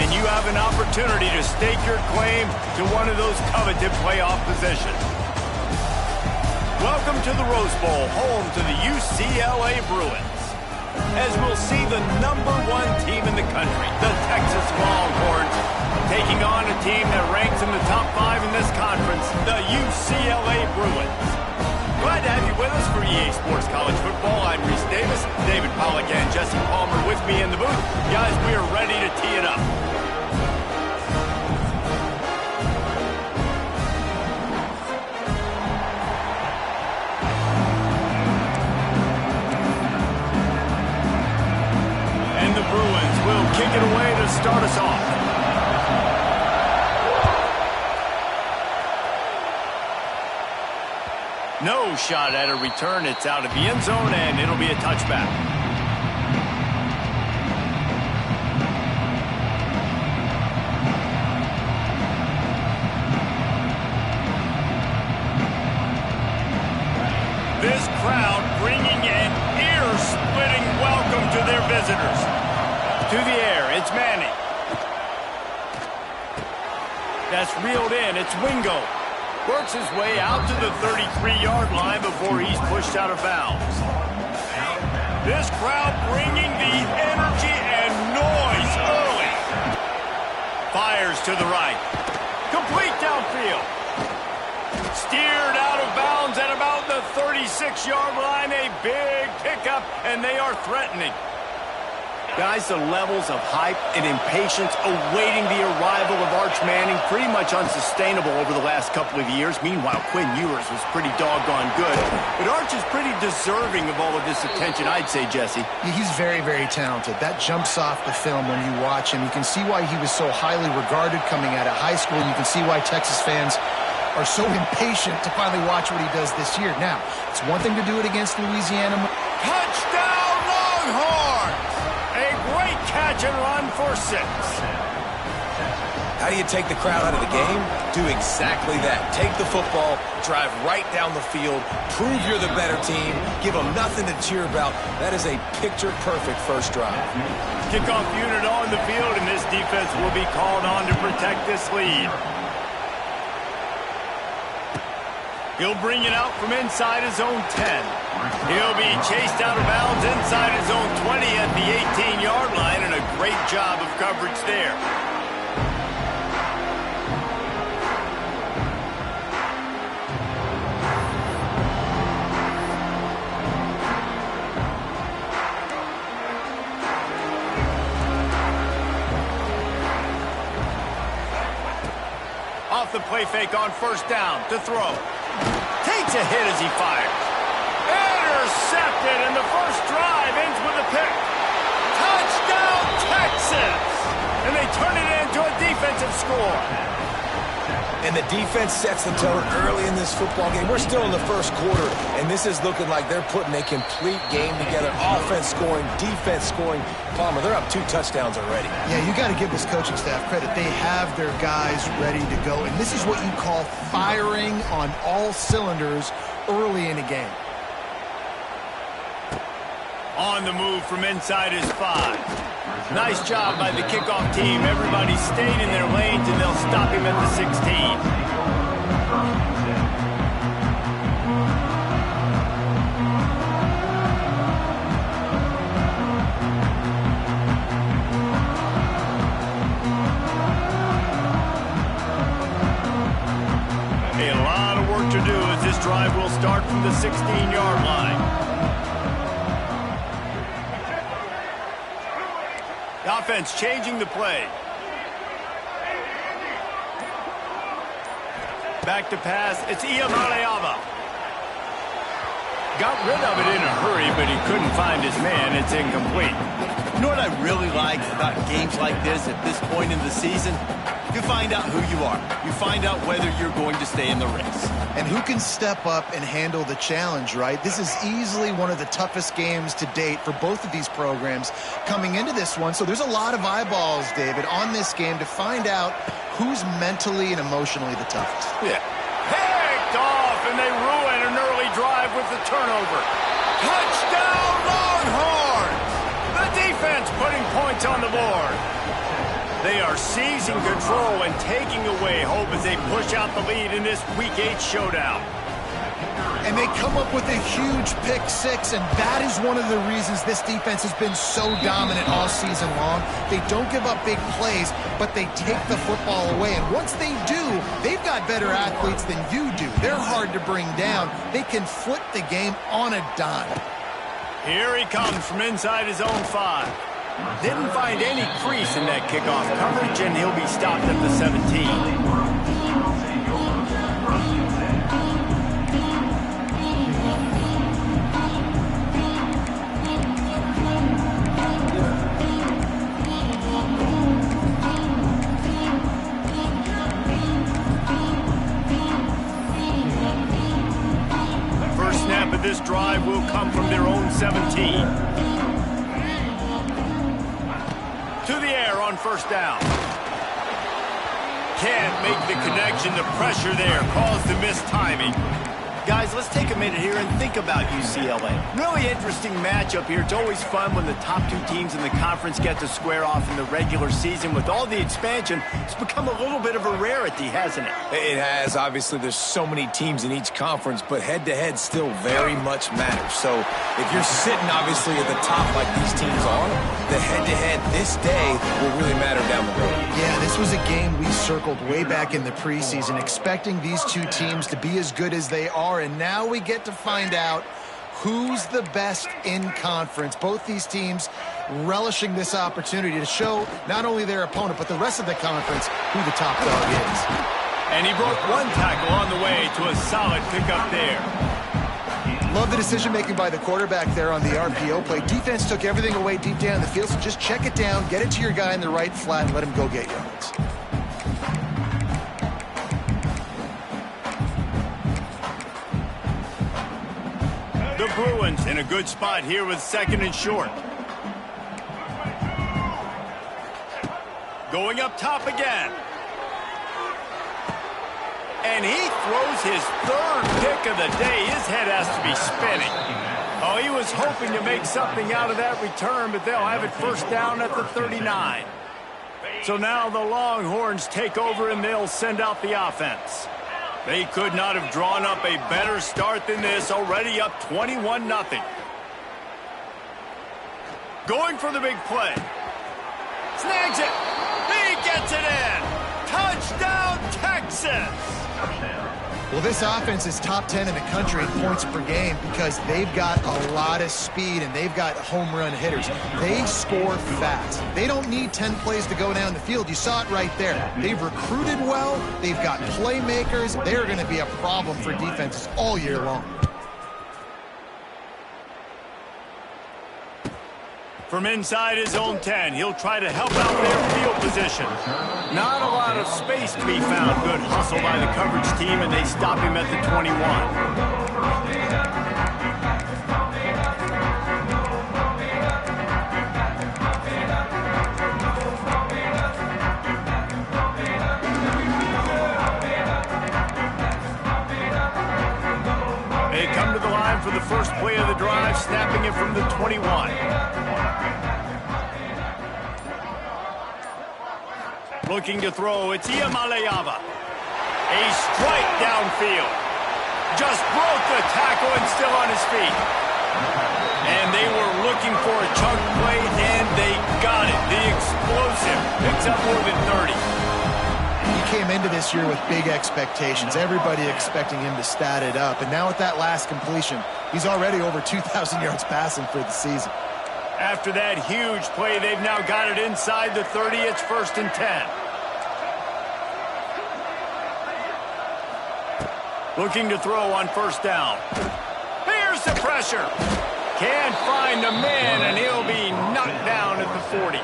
and you have an opportunity to stake your claim to one of those coveted playoff positions. Welcome to the Rose Bowl, home to the UCLA Bruins. As we'll see the #1 team in the country, the Texas Longhorns, taking on a team that ranks in the top 5 in this conference, the UCLA Bruins. Glad to have you with us for EA Sports College Football. I'm Reese Davis, David Pollack and Jesse Palmer with me in the booth. Guys, we are ready to tee it up. And the Bruins will kick it away to start us off. No shot at a return. It's out of the end zone, and it'll be a touchback. This crowd bringing an ear-splitting welcome to their visitors. To the air, it's Manning. That's reeled in. It's Wingo. Works his way out to the 33-yard line before he's pushed out of bounds. This crowd bringing the energy and noise early. Fires to the right. Complete downfield. Steered out of bounds at about the 36-yard line. A big pickup, and they are threatening. Guys, the levels of hype and impatience awaiting the arrival of Arch Manning pretty much unsustainable over the last couple of years. Meanwhile, Quinn Ewers was pretty doggone good. But Arch is pretty deserving of all of this attention, I'd say, Jesse. Yeah, he's very, very talented. That jumps off the film when you watch him. You can see why he was so highly regarded coming out of high school. You can see why Texas fans are so impatient to finally watch what he does this year. Now, it's one thing to do it against Louisiana. Touchdown, Longhorns! A great catch and run for 6. How do you take the crowd out of the game? Do exactly that. Take the football, drive right down the field, prove you're the better team, give them nothing to cheer about. That is a picture-perfect first drive. Kickoff unit on the field, and this defense will be called on to protect this lead. He'll bring it out from inside his own 10. He'll be chased out of bounds inside his own 20 at the 18-yard line, and a great job of coverage there. Off the play fake on first down to throw. Takes a hit as he fires. Intercepted, and the first drive ends with a pick. Touchdown, Texas! And they turn it into a defensive score. And the defense sets the tone early in this football game. We're still in the first quarter, and this is looking like they're putting a complete game together. Offense scoring, defense scoring. Palmer, they're up 2 touchdowns already. Yeah, you got to give this coaching staff credit. They have their guys ready to go, and this is what you call firing on all cylinders early in a game. On the move from inside his 5. Nice job by the kickoff team. Everybody stayed in their lanes, and they'll stop him at the 16. A lot of work to do as this drive will start from the 16-yard line. The offense changing the play. Back to pass. It's Iamaleava. Got rid of it in a hurry, but he couldn't find his man. It's incomplete. You know what I really like about games like this at this point in the season? You find out who you are. You find out whether you're going to stay in the race. And who can step up and handle the challenge, right? This is easily one of the toughest games to date for both of these programs coming into this one. So there's a lot of eyeballs, David, on this game to find out who's mentally and emotionally the toughest. Yeah. Picked off, and they ruin an early drive with the turnover. Touchdown, Longhorns! The defense putting points on the board. They are seizing control and taking away hope as they push out the lead in this Week 8 showdown. And they come up with a huge pick six, and that is one of the reasons this defense has been so dominant all season long. They don't give up big plays, but they take the football away. And once they do, they've got better athletes than you do. They're hard to bring down. They can flip the game on a dime. Here he comes from inside his own 5. Didn't find any crease in that kickoff coverage, and he'll be stopped at the 17. Snap of this drive will come from their own 17. To the air on first down. Can't make the connection. The pressure there caused the missed timing. Guys, let's take a minute here and think about UCLA. Really interesting matchup here. It's always fun when the top 2 teams in the conference get to square off in the regular season. With all the expansion, it's become a little bit of a rarity, hasn't it? It has. Obviously, there's so many teams in each conference, but head-to-head still very much matters. So if you're sitting, obviously, at the top like these teams are, the head-to-head this day will really matter down the road. Yeah, this was a game we circled way back in the preseason, expecting these 2 teams to be as good as they are, and now we get to find out who's the best in conference. Both these teams relishing this opportunity to show not only their opponent, but the rest of the conference who the top dog is. And he broke 1 tackle on the way to a solid pickup there. Love the decision-making by the quarterback there on the RPO play. Defense took everything away deep down the field, so just check it down, get it to your guy in the right flat, and let him go get yards. The Bruins in a good spot here with 2nd and short. Going up top again. And he throws his 3rd pick of the day. His head has to be spinning. Oh, he was hoping to make something out of that return, but they'll have it first down at the 39. So now the Longhorns take over and they'll send out the offense. They could not have drawn up a better start than this, already up 21-0. Going for the big play. Snags it. He gets it in. Touchdown, Texas. Well, this offense is top 10 in the country in points per game because they've got a lot of speed and they've got home run hitters. They score fast. They don't need 10 plays to go down the field. You saw it right there. They've recruited well. They've got playmakers. They're going to be a problem for defenses all year long. From inside his own 10, he'll try to help out their field position. Not a lot of space to be found. Good hustle by the coverage team, and they stop him at the 21. They come to the line for the first play of the drive, snapping it from the 21. Looking to throw, it's Iamaleava. A strike downfield. Just broke the tackle and still on his feet. And they were looking for a chunk play, and they got it. The explosive picks up more than 30. He came into this year with big expectations. Everybody expecting him to stat it up. And now with that last completion, he's already over 2,000 yards passing for the season. After that huge play, they've now got it inside the 30. It's 1st and 10. Looking to throw on first down. Here's the pressure. Can't find the man, and he'll be knocked down at the 40.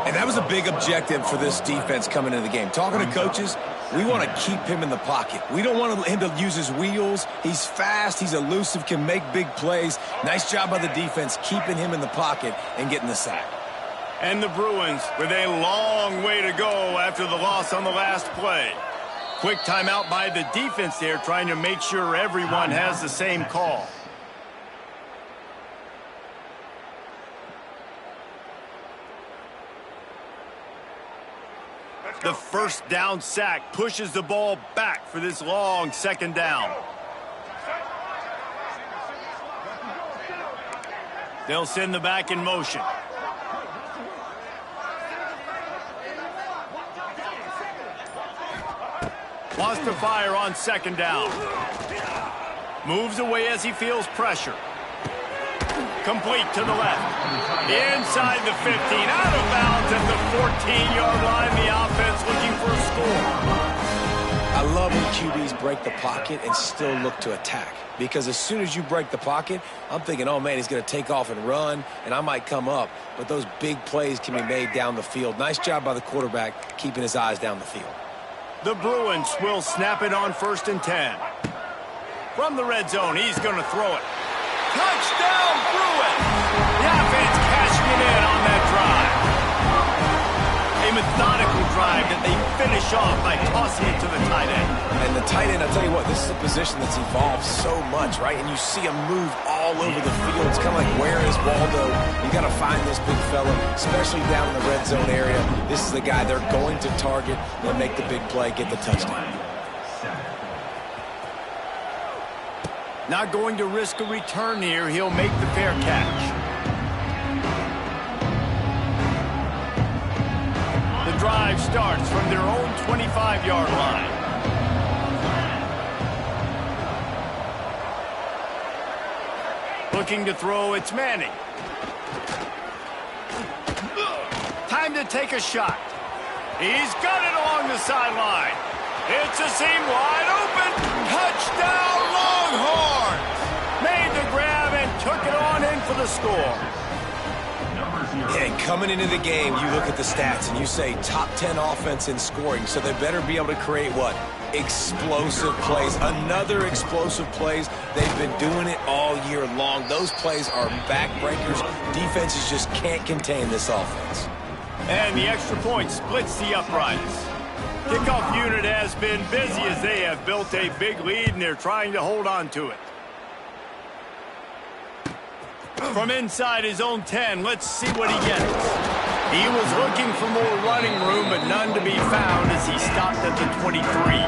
And that was a big objective for this defense coming into the game. Talking to coaches, we want to keep him in the pocket. We don't want him to use his wheels. He's fast. He's elusive, can make big plays. Nice job by the defense keeping him in the pocket and getting the sack. And the Bruins with a long way to go after the loss on the last play. Quick timeout by the defense there, trying to make sure everyone has the same call. The first down sack pushes the ball back for this long second down. They'll send the back in motion. Wants to fire on second down. Moves away as he feels pressure. Complete to the left. Inside the 15. Out of bounds at the 14-yard line. The offense looking for a score. I love when QBs break the pocket and still look to attack. Because as soon as you break the pocket, I'm thinking, oh, man, he's going to take off and run, and I might come up. But those big plays can be made down the field. Nice job by the quarterback keeping his eyes down the field. The Bruins will snap it on 1st and 10. From the red zone, he's going to throw it. Touchdown, Bruins! The offense cashing it in on that drive. A methodical drive that they finish off by tossing it to the tight end. And the tight end, I'll tell you what, this is a position that's evolved so much, right? And you see him move all over the field. It's kind of like, where is Waldo? You got to find this big fella, especially down in the red zone area. This is the guy they're going to target and make the big play, get the touchdown. Not going to risk a return here. He'll make the fair catch. The drive starts from their own 25-yard line. Looking to throw, it's Manning. Time to take a shot. He's got it along the sideline. It's a seam wide open. Touchdown, Longhorns! Made the grab and took it on in for the score. And coming into the game, you look at the stats and you say top 10 offense in scoring, so they better be able to create what? Explosive plays. Another explosive plays. They've been doing it all year long. Those plays are backbreakers. Defenses just can't contain this offense. And the extra point splits the uprights. Kickoff unit has been busy as they have built a big lead and they're trying to hold on to it. From inside his own 10, let's see what he gets. He was looking for more running room, but none to be found as he stopped at the 23.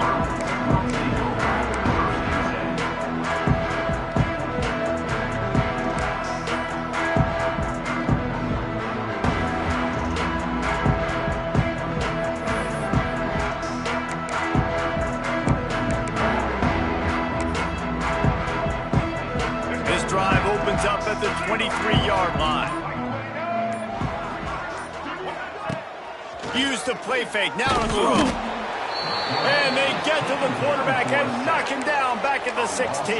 Up at the 23-yard line. Use the play fake, now to throw. And they get to the quarterback and knock him down back at the 16.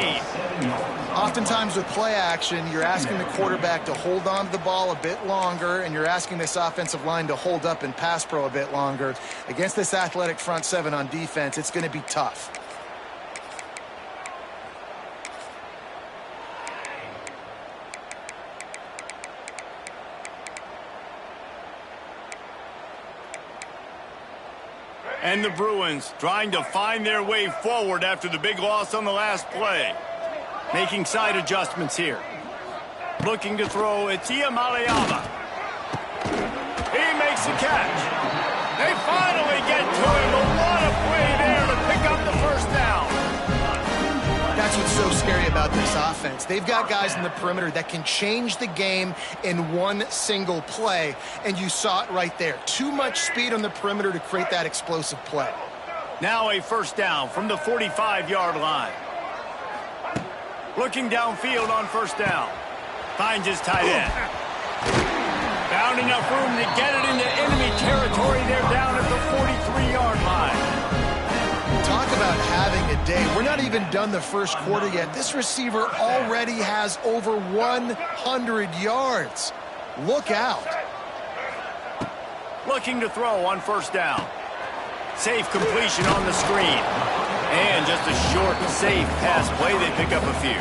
Oftentimes with play action, you're asking the quarterback to hold on to the ball a bit longer, and you're asking this offensive line to hold up in pass pro a bit longer. Against this athletic front seven on defense, it's going to be tough. And the Bruins trying to find their way forward after the big loss on the last play. Making side adjustments here. Looking to throw, it's Iamaleava. He makes the catch. They finally get to him, but what a play there to pick up the first down. That's what's so scary about this offense. They've got guys in the perimeter that can change the game in one single play, and you saw it right there. Too much speed on the perimeter to create that explosive play. Now a first down from the 45-yard line. Looking downfield on first down. Finds his tight end. Found enough room to get it into enemy territory. They're down at the 43-yard line. Talk about having a day. We're not even done the first quarter yet. This receiver already has over 100 yards. Look out. Looking to throw on first down. Safe completion on the screen. And just a short, safe pass play. They pick up a few.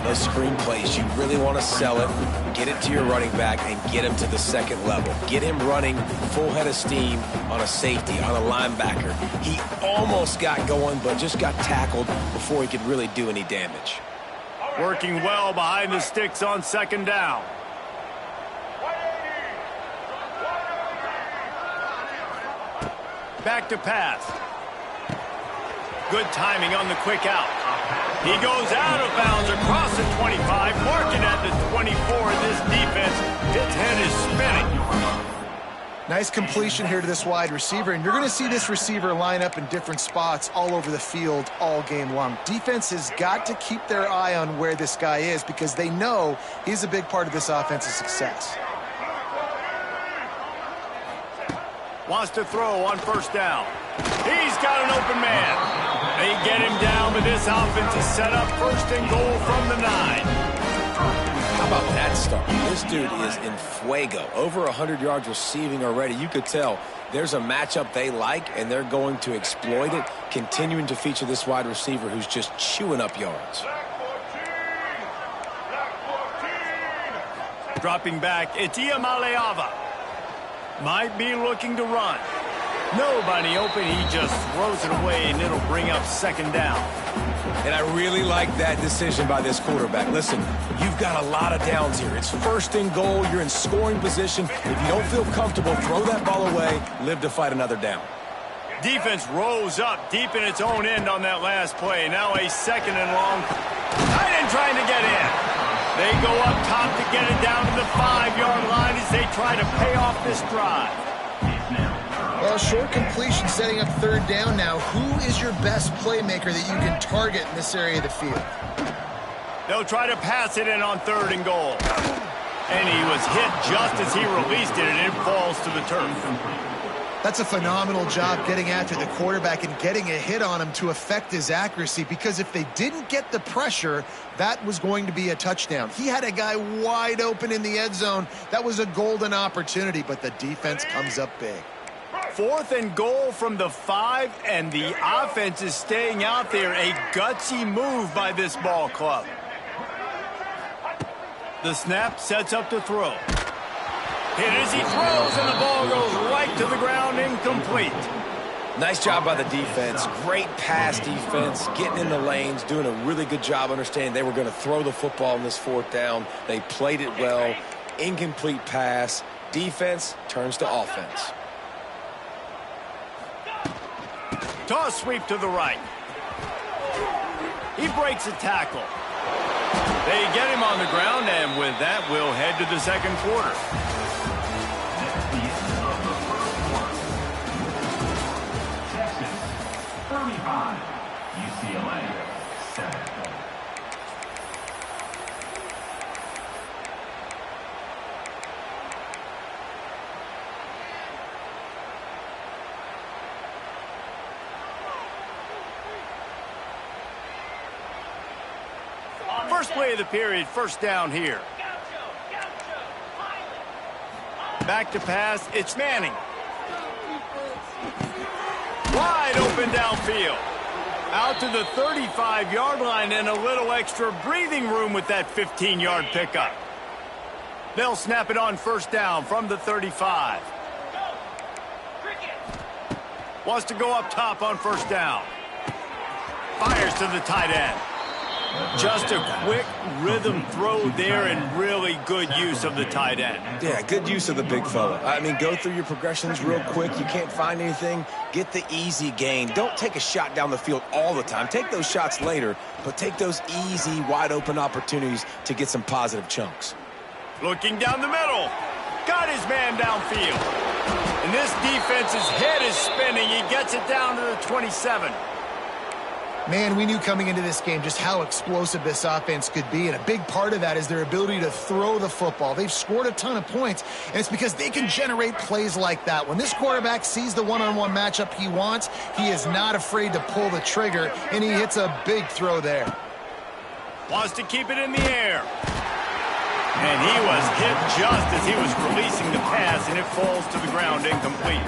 Those screen plays, you really want to sell it, get it to your running back, and get him to the second level. Get him running full head of steam on a safety, on a linebacker. He almost got going, but just got tackled before he could really do any damage. Working well behind the sticks on second down. Back to pass. Good timing on the quick out. He goes out of bounds across the 25, marking at the 24. This defense, its head is spinning. Nice completion here to this wide receiver, and you're going to see this receiver line up in different spots all over the field all game long. Defense has got to keep their eye on where this guy is because they know he's a big part of this offense's success. Wants to throw on first down. He's got an open man. They get him down, but this offense is set up first and goal from the 9. How about that start? This dude is in fuego. Over 100 yards receiving already. You could tell there's a matchup they like, and they're going to exploit it, continuing to feature this wide receiver who's just chewing up yards. Dropping back, it's Iamaleava. Might be looking to run. Nobody open, he just throws it away, and it'll bring up second down. And I really like that decision by this quarterback. Listen, you've got a lot of downs here. It's first and goal. You're in scoring position. If you don't feel comfortable, throw that ball away. Live to fight another down. Defense rose up deep in its own end on that last play. Now a second and long. Tight end trying to get in. They go up top to get it down to the 5-yard line as they try to pay off this drive. Well, short completion setting up third down now. Who is your best playmaker that you can target in this area of the field? They'll try to pass it in on third and goal. And he was hit just as he released it, and it falls to the turf. That's a phenomenal job getting after the quarterback and getting a hit on him to affect his accuracy, because if they didn't get the pressure, that was going to be a touchdown. He had a guy wide open in the end zone. That was a golden opportunity, but the defense comes up big. Fourth and goal from the 5, and the offense is staying out there. A gutsy move by this ball club. The snap sets up to throw. Hit as he throws, and the ball goes right to the ground, incomplete. Nice job by the defense. Great pass defense, getting in the lanes, doing a really good job understanding they were going to throw the football in this fourth down. They played it well. Incomplete pass. Defense turns to offense. Toss sweep to the right. He breaks a tackle. They get him on the ground, and with that, we'll head to the second quarter. Texas, 35, UCLA, 7. First play of the period, first down here. Back to pass, it's Manning. Wide open downfield. Out to the 35-yard line, and a little extra breathing room with that 15-yard pickup. They'll snap it on first down from the 35. Wants to go up top on first down. Fires to the tight end. Just a quick rhythm throw there, and really good use of the tight end. Yeah, good use of the big fella. I mean, go through your progressions real quick. You can't find anything, get the easy gain. Don't take a shot down the field all the time. Take those shots later, but take those easy, wide-open opportunities to get some positive chunks. Looking down the middle. Got his man downfield. And this defense's head is spinning. He gets it down to the 27. Man, we knew coming into this game just how explosive this offense could be, and a big part of that is their ability to throw the football. They've scored a ton of points, and it's because they can generate plays like that. When this quarterback sees the one-on-one matchup he wants, he is not afraid to pull the trigger, and he hits a big throw there. Wants to keep it in the air. And he was hit just as he was releasing the pass, and it falls to the ground incomplete.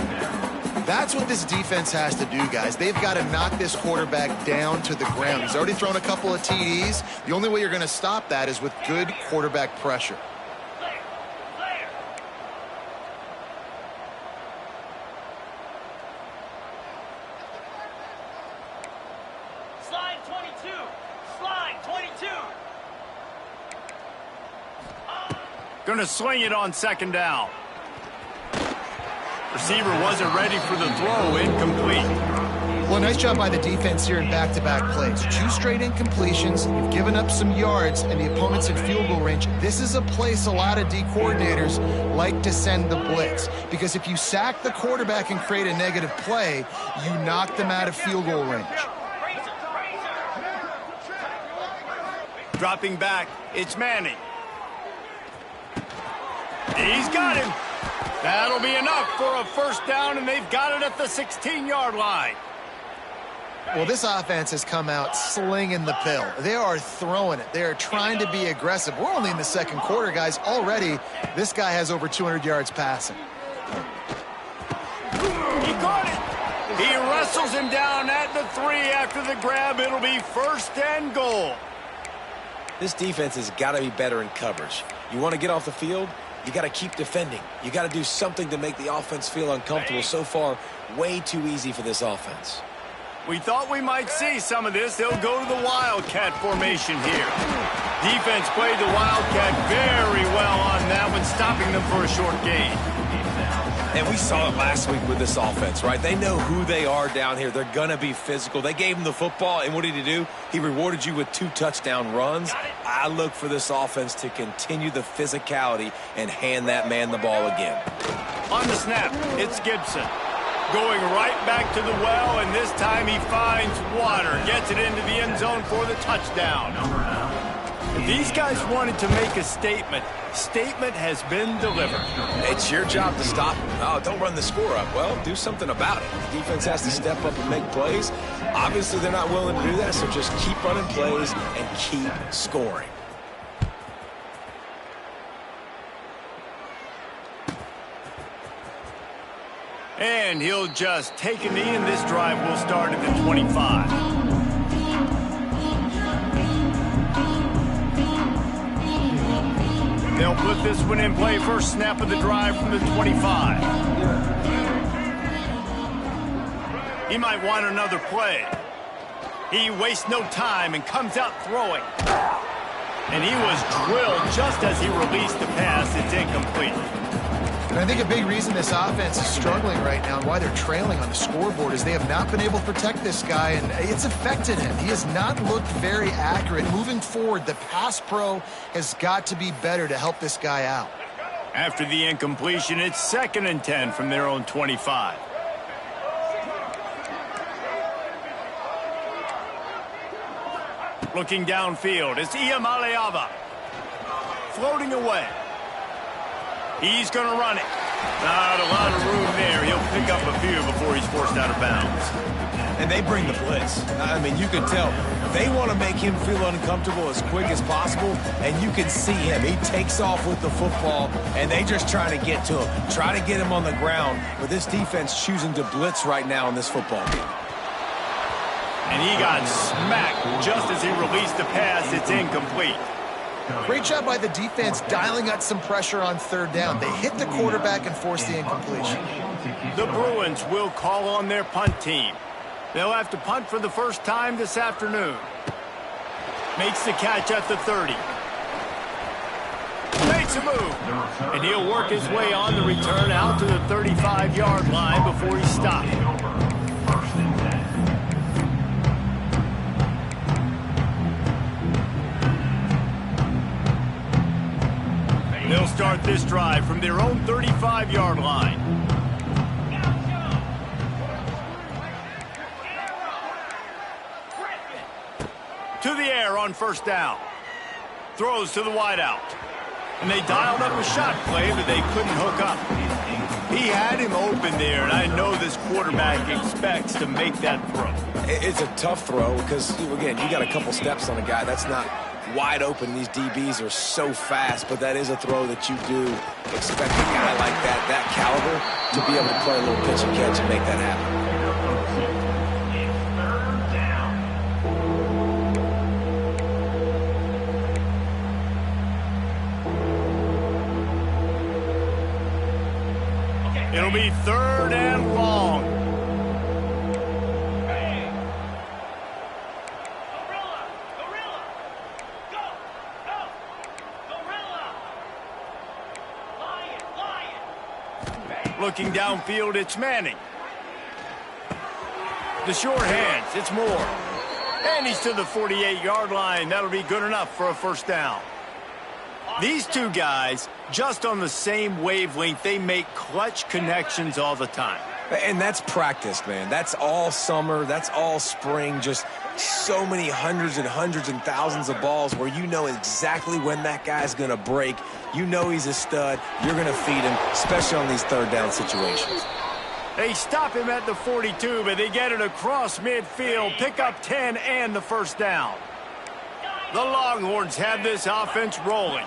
That's what this defense has to do, guys. They've got to knock this quarterback down to the ground. He's already thrown a couple of TDs. The only way you're going to stop that is with good quarterback pressure. Slide 22. Slide 22. Going to swing it on second down. Receiver wasn't ready for the throw, incomplete. Well, nice job by the defense here in back-to-back plays. 2 straight incompletions, you've given up some yards, and the opponent's in field goal range. This is a place a lot of D coordinators like to send the blitz, because if you sack the quarterback and create a negative play, you knock them out of field goal range. Dropping back, it's Manning. He's got him. That'll be enough for a first down, and they've got it at the 16-yard line. Well, this offense has come out slinging the pill. They are throwing it. They are trying to be aggressive. We're only in the second quarter, guys. Already, this guy has over 200 yards passing. He caught it. He wrestles him down at the 3 after the grab. It'll be first and goal. This defense has got to be better in coverage. You want to get off the field? You got to keep defending. You got to do something to make the offense feel uncomfortable. So far, way too easy for this offense. We thought we might see some of this. They'll go to the Wildcat formation here. Defense played the Wildcat very well on that one, stopping them for a short gain. And we saw it last week with this offense, right? They know who they are down here. They're going to be physical. They gave him the football, and what did he do? He rewarded you with 2 touchdown runs. I look for this offense to continue the physicality and hand that man the ball again. On the snap, it's Gibson. Going right back to the well, and this time he finds water. Gets it into the end zone for the touchdown. If these guys wanted to make a statement has been delivered. It's your job to stop him. Oh, don't run the score up. Well, do something about it. The defense has to step up and make plays. Obviously, they're not willing to do that, so just keep running plays and keep scoring. And he'll just take a knee, and this drive will start at the 25. They'll put this one in play. First snap of the drive from the 25. He might want another play. He wastes no time and comes out throwing. And he was drilled just as he released the pass. It's incomplete. And I think a big reason this offense is struggling right now and why they're trailing on the scoreboard is they have not been able to protect this guy, and it's affected him. He has not looked very accurate. Moving forward, the pass pro has got to be better to help this guy out. After the incompletion, it's 2nd and 10 from their own 25. Looking downfield, it's Iamaleava. Floating away. He's going to run it. Not a lot of room there. He'll pick up a few before he's forced out of bounds. And they bring the blitz. I mean, you can tell they want to make him feel uncomfortable as quick as possible, and you can see him. He takes off with the football, and they just try to get to him, try to get him on the ground. But this defense choosing to blitz right now in this football game. And he got smacked just as he released the pass. It's incomplete. Great job by the defense dialing up some pressure on 3rd down. They hit the quarterback and forced the incompletion. The Bruins will call on their punt team. They'll have to punt for the first time this afternoon. Makes the catch at the 30. Makes a move. And he'll work his way on the return out to the 35-yard line before he stops. They'll start this drive from their own 35-yard line. To the air on first down. Throws to the wideout. And they dialed up a shot play, but they couldn't hook up. He had him open there, and I know this quarterback expects to make that throw. It's a tough throw because, again, you got a couple steps on a guy. That's not wide open. These DBs are so fast, but that is a throw that you do expect a guy like that caliber, to be able to play a little pitch and catch and make that happen. It'll be 3rd and long. Looking downfield, it's Manning. The short hands, it's Moore. And he's to the 48-yard line. That'll be good enough for a first down. These two guys, just on the same wavelength, they make clutch connections all the time. And that's practice, man. That's all summer. That's all spring. Just so many hundreds and thousands of balls where you know exactly when that guy's going to break. You know he's a stud. You're going to feed him, especially on these third down situations. They stop him at the 42, but they get it across midfield, pick up 10 and the first down. The Longhorns have this offense rolling.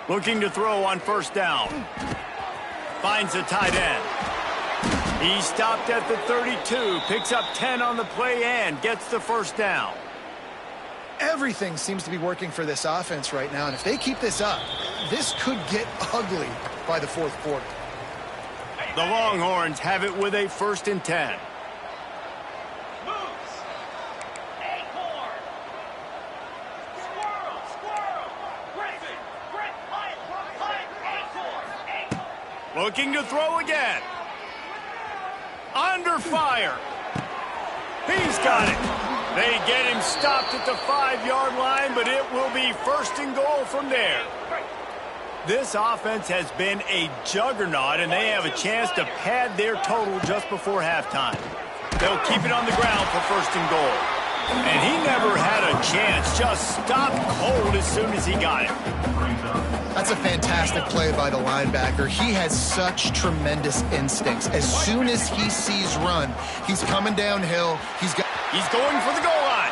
Looking to throw on first down. Finds the tight end. He stopped at the 32, picks up 10 on the play and gets the first down. Everything seems to be working for this offense right now, and if they keep this up, this could get ugly by the fourth quarter. The Longhorns have it with a 1st and 10. Looking to throw again. Under fire. He's got it. They get him stopped at the 5-yard line, but it will be 1st and goal from there. This offense has been a juggernaut, and they have a chance to pad their total just before halftime. They'll keep it on the ground for 1st and goal. And he never had a chance, just stopped cold as soon as he got it. That's a fantastic play by the linebacker. He has such tremendous instincts. As soon as he sees run, he's coming downhill. He's going for the goal line.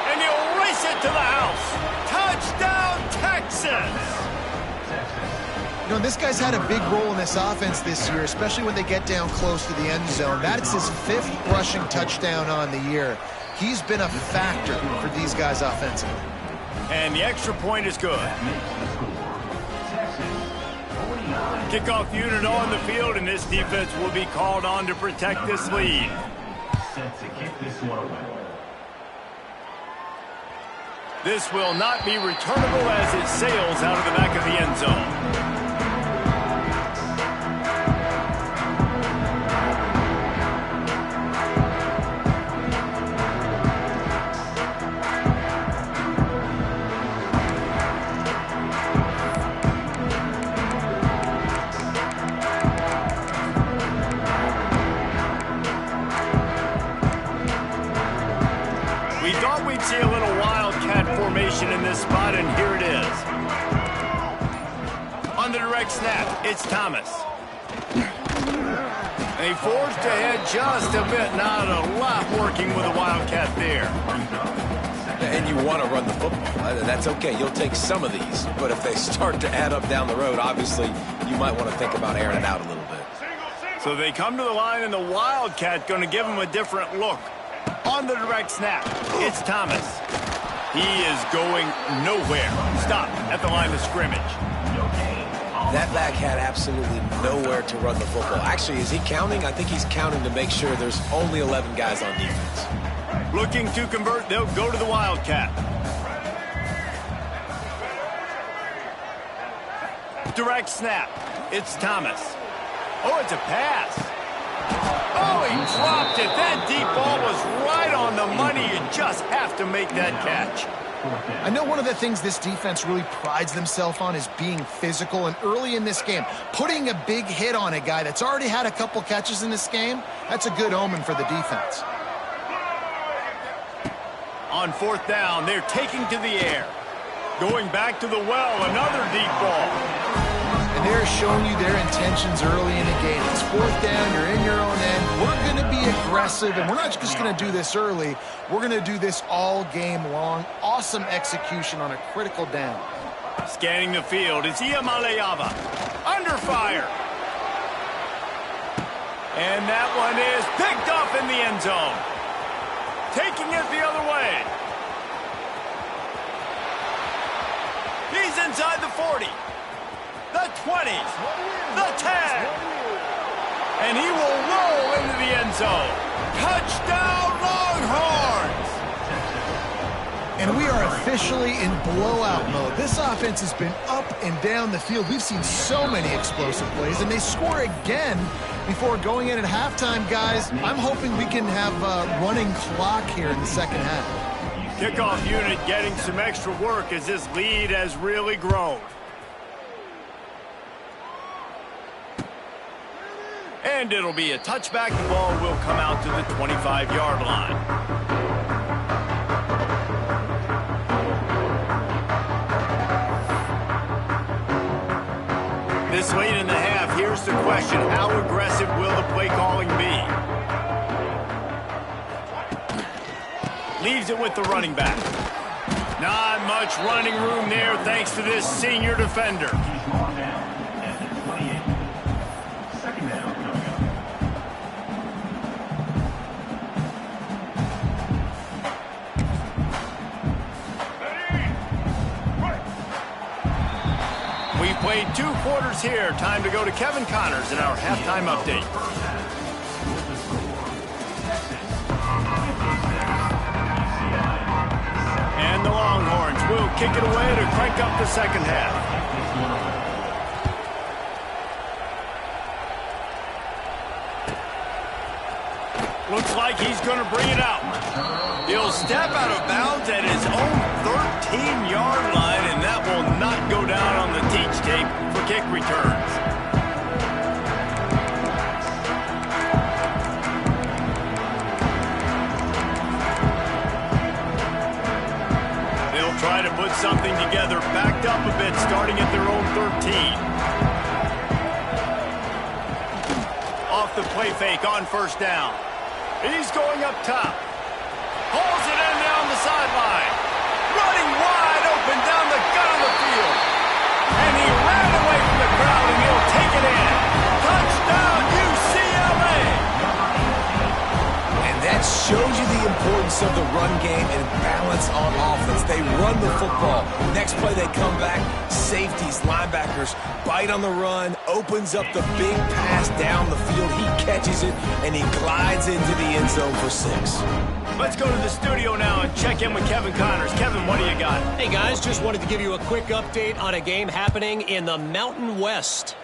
And he'll race it to the house. Touchdown, Texas! You know, this guy's had a big role in this offense this year, especially when they get down close to the end zone. That's his 5th rushing touchdown on the year. He's been a factor for these guys offensively. And the extra point is good. Kickoff unit on the field, and this defense will be called on to protect this lead. Set to kick this one away. This will not be returnable as it sails out of the back of the end zone. See a little wildcat formation in this spot, and here it is. On the direct snap, it's Thomas. They forced ahead just a bit, not a lot working with a wildcat there. And you want to run the football. That's okay. You'll take some of these. But if they start to add up down the road, obviously, you might want to think about airing it out a little bit. So they come to the line, and the wildcat going to give them a different look. On the direct snap, it's Thomas. He is going nowhere. Stop at the line of scrimmage. That back had absolutely nowhere to run the football. Actually, is he counting? I think he's counting to make sure there's only 11 guys on defense. Looking to convert, they'll go to the wildcat. Direct snap, it's Thomas. Oh, it's a pass. Oh, he dropped it. That deep ball was right on the money. You just have to make that catch. I know one of the things this defense really prides themselves on is being physical, and early in this game, putting a big hit on a guy that's already had a couple catches in this game, that's a good omen for the defense. On 4th down, they're taking to the air. Going back to the well, another deep ball. And they're showing you their intentions early in the game. It's 4th down, you're in your own end. We're going to be aggressive, and we're not just going to do this early. We're going to do this all game long. Awesome execution on a critical down. Scanning the field, it's Iamaleava. Under fire. And that one is picked up in the end zone. Taking it the other way. He's inside the 40. The 20, the 10, and he will roll into the end zone. Touchdown, Longhorns! And And we are officially in blowout mode. This offense has been up and down the field. We've seen so many explosive plays, and they score again before going in at halftime, guys. I'm hoping we can have a running clock here in the second half. Kickoff unit getting some extra work as this lead has really grown. And it'll be a touchback. The ball will come out to the 25-yard line. This late in the half, here's the question. How aggressive will the play calling be? Leaves it with the running back. Not much running room there thanks to this senior defender. We played 2 quarters here. Time to go to Kevin Connors in our halftime update. And the Longhorns will kick it away to crank up the second half. Looks like he's going to bring it out. He'll step out of bounds at his own 13-yard line, and that will not go down on the teach tape for kick returns. They'll try to put something together, backed up a bit, starting at their own 13. Off the play fake on first down. He's going up top. Hauls it in down the sideline. Running wide open down the gut of the field. And he ran away from the crowd, and he'll take it in. Touchdown, UCLA! And that shows you the importance of the run game and balance on offense. They run the football. Next play, they come back. Safeties, linebackers, bite on the run, opens up the big pass down the field. He catches it, and he glides into the end zone for 6. Let's go to the studio now and check in with Kevin Connors. Kevin, what do you got? Hey, guys, just wanted to give you a quick update on a game happening in the Mountain West.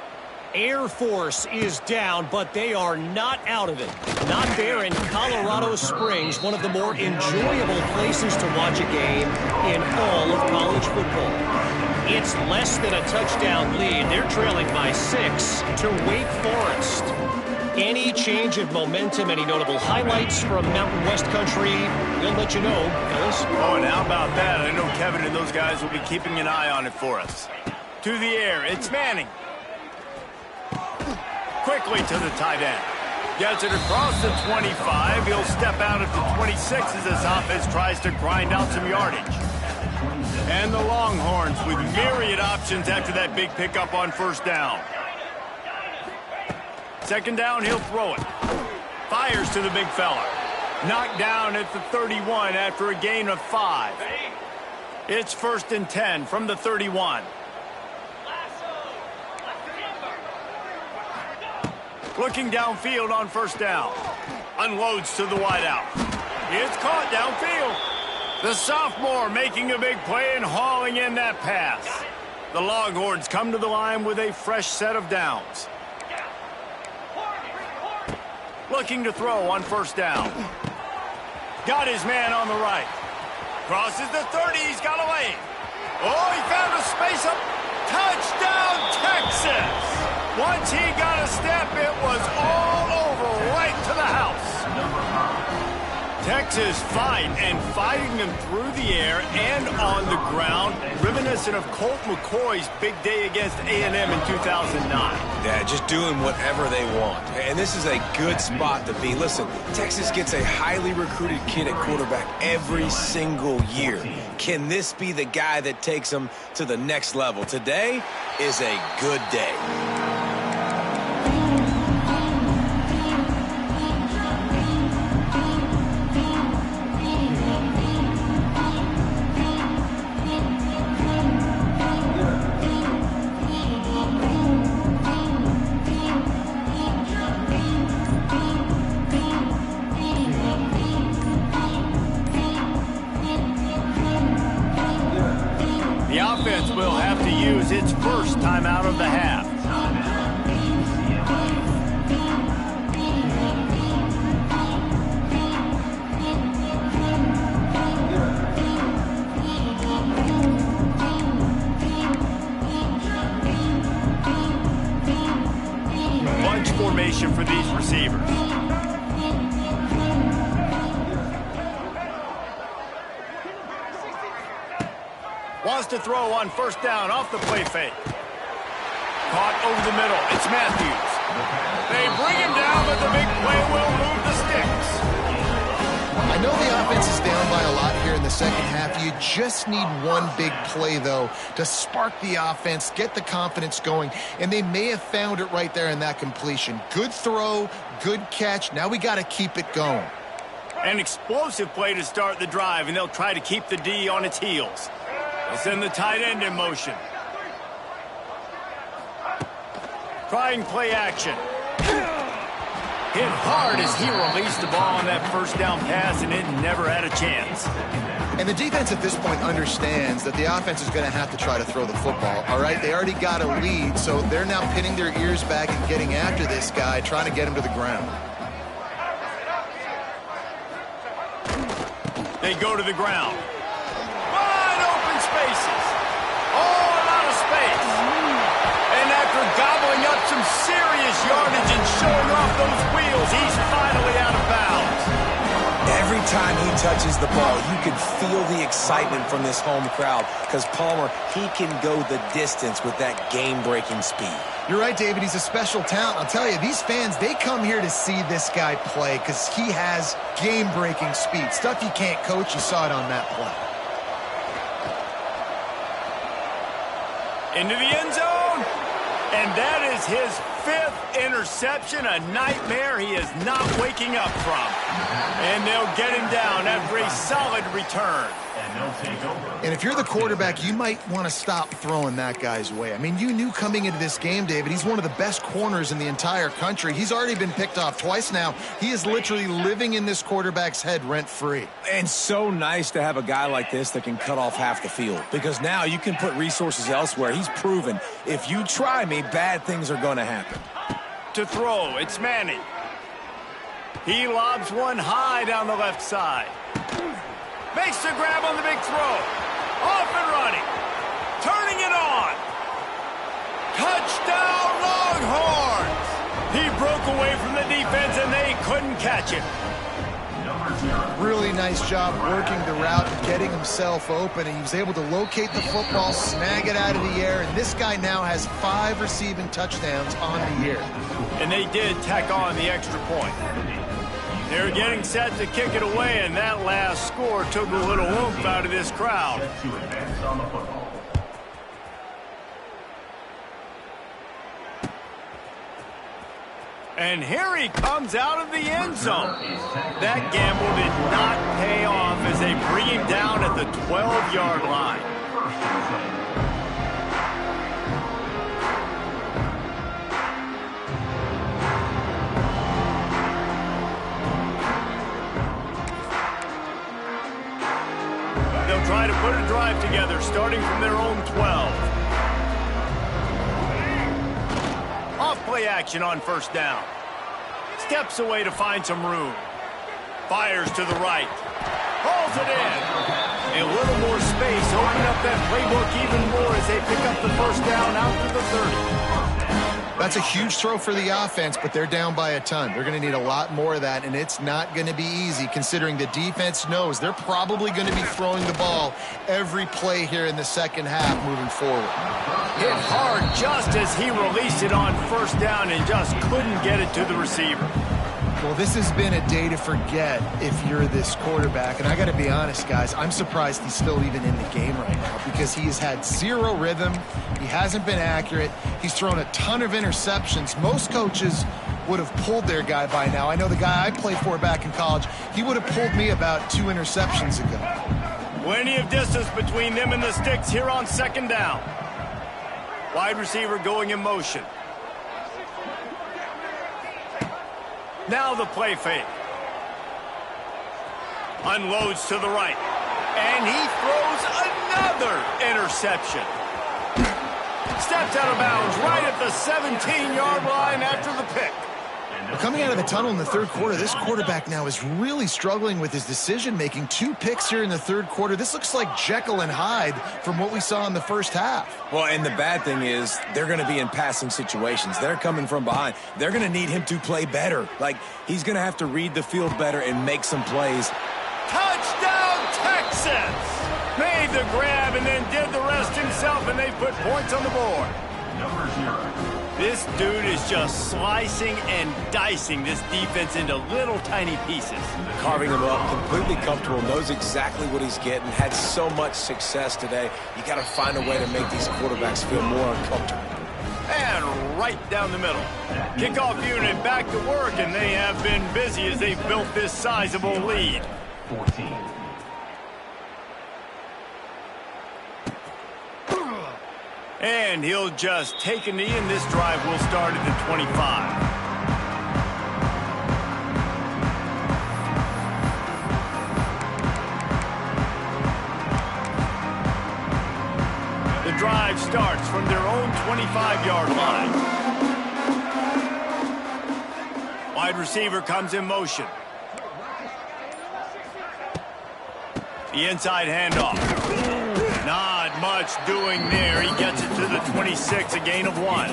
Air Force is down, but they are not out of it. Not there in Colorado Springs, one of the more enjoyable places to watch a game in all of college football. It's less than a touchdown lead. They're trailing by 6 to Wake Forest. Any change of momentum, any notable highlights from Mountain West country, we'll let you know, fellas. Oh, and how about that? I know Kevin and those guys will be keeping an eye on it for us. To the air, it's Manning. Quickly to the tight end. Gets it across the 25. He'll step out at the 26 as this offense tries to grind out some yardage. And the Longhorns with myriad options after that big pickup on first down. Second down, he'll throw it. Fires to the big fella. Knocked down at the 31 after a gain of 5. It's 1st and 10 from the 31. Looking downfield on first down. Unloads to the wideout. It's caught downfield. The sophomore making a big play and hauling in that pass. The Longhorns come to the line with a fresh set of downs. Looking to throw on first down. Got his man on the right. Crosses the 30. He's got a lane. Oh, he found a space up. Touchdown, Texas! Once he got a step, it was all over right to the house. Texas fighting them through the air and on the ground, reminiscent of Colt McCoy's big day against A&M in 2009. Yeah, just doing whatever they want. And this is a good spot to be. Listen, Texas gets a highly recruited kid at quarterback every single year. Can this be the guy that takes them to the next level? Today is a good day. timeout of the half. Bunch formation for these receivers. Wants to throw on first down off the play fake. Caught over the middle. It's Matthews. They bring him down, but the big play will move the sticks. I know the offense is down by a lot here in the second half. You just need one big play, though, to spark the offense, get the confidence going, and they may have found it right there in that completion. Good throw, good catch. Now we got to keep it going. An explosive play to start the drive, and they'll try to keep the D on its heels. They'll send the tight end in motion. Trying play action. Hit hard as he released the ball on that first down pass, and it never had a chance. And the defense at this point understands that the offense is going to have to try to throw the football, all right? They already got a lead, so they're now pinning their ears back and getting after this guy, trying to get him to the ground. They go to the ground. Wide open spaces. All out of space. And after gobbling up some serious yardage and showing off those wheels, he's finally out of bounds. Every time he touches the ball, you can feel the excitement from this home crowd because Palmer, he can go the distance with that game-breaking speed. You're right, David. He's a special talent. I'll tell you, these fans, they come here to see this guy play because he has game-breaking speed. Stuff you can't coach. You saw it on that play. Into the end zone. And that is his 5th interception, a nightmare he is not waking up from. And they'll get him down after a solid return. And if you're the quarterback, you might want to stop throwing that guy's way. I mean, you knew coming into this game, David, he's one of the best corners in the entire country. He's already been picked off twice now. He is literally living in this quarterback's head rent-free. And so nice to have a guy like this that can cut off half the field because now you can put resources elsewhere. He's proven if you try me, bad things are going to happen. To throw, it's Manning. He lobs one high down the left side. Makes the grab on the big throw. Off and running. Turning it on. Touchdown, Longhorns! He broke away from the defense, and they couldn't catch him. Really nice job working the route and getting himself open. And he was able to locate the football, snag it out of the air, and this guy now has 5 receiving touchdowns on the year. And they did tack on the extra point. They're getting set to kick it away, and that last score took a little oomph out of this crowd. And here he comes out of the end zone. That gamble did not pay off as they bring him down at the 12-yard line. They'll try to put a drive together, starting from their own 12. Off play action on first down. Steps away to find some room. Fires to the right. Hauls it in. A little more space, opening up that playbook even more as they pick up the first down out to the 30. That's a huge throw for the offense, but they're down by a ton. They're going to need a lot more of that, and it's not going to be easy considering the defense knows they're probably going to be throwing the ball every play here in the second half moving forward. Hit hard just as he released it on first down and just couldn't get it to the receiver. Well, this has been a day to forget if you're this quarterback. And I got to be honest, guys, I'm surprised he's still even in the game right now because he has had zero rhythm. He hasn't been accurate. He's thrown a ton of interceptions. Most coaches would have pulled their guy by now. I know the guy I played for back in college, he would have pulled me about 2 interceptions ago. Plenty of distance between them and the sticks here on second down. Wide receiver going in motion. Now the play fake. Unloads to the right. And he throws another interception. Steps out of bounds right at the 17-yard line after the pick. Well, coming out of the tunnel in the third quarter, this quarterback now is really struggling with his decision-making. 2 picks here in the third quarter. This looks like Jekyll and Hyde from what we saw in the first half. Well, and the bad thing is they're going to be in passing situations. They're coming from behind. They're going to need him to play better. Like, he's going to have to read the field better and make some plays. Touchdown, Texans! Made the grab and then did the rest himself, and they put points on the board. Number 0. This dude is just slicing and dicing this defense into little tiny pieces. Carving him up, completely comfortable, knows exactly what he's getting, had so much success today. You got to find a way to make these quarterbacks feel more uncomfortable. And right down the middle. Kickoff unit back to work, and they have been busy as they've built this sizable lead. 14. And he'll just take a knee, and this drive will start at the 25. The drive starts from their own 25-yard line. Wide receiver comes in motion. The inside handoff. Not much doing there. He gets it to the 26, a gain of 1.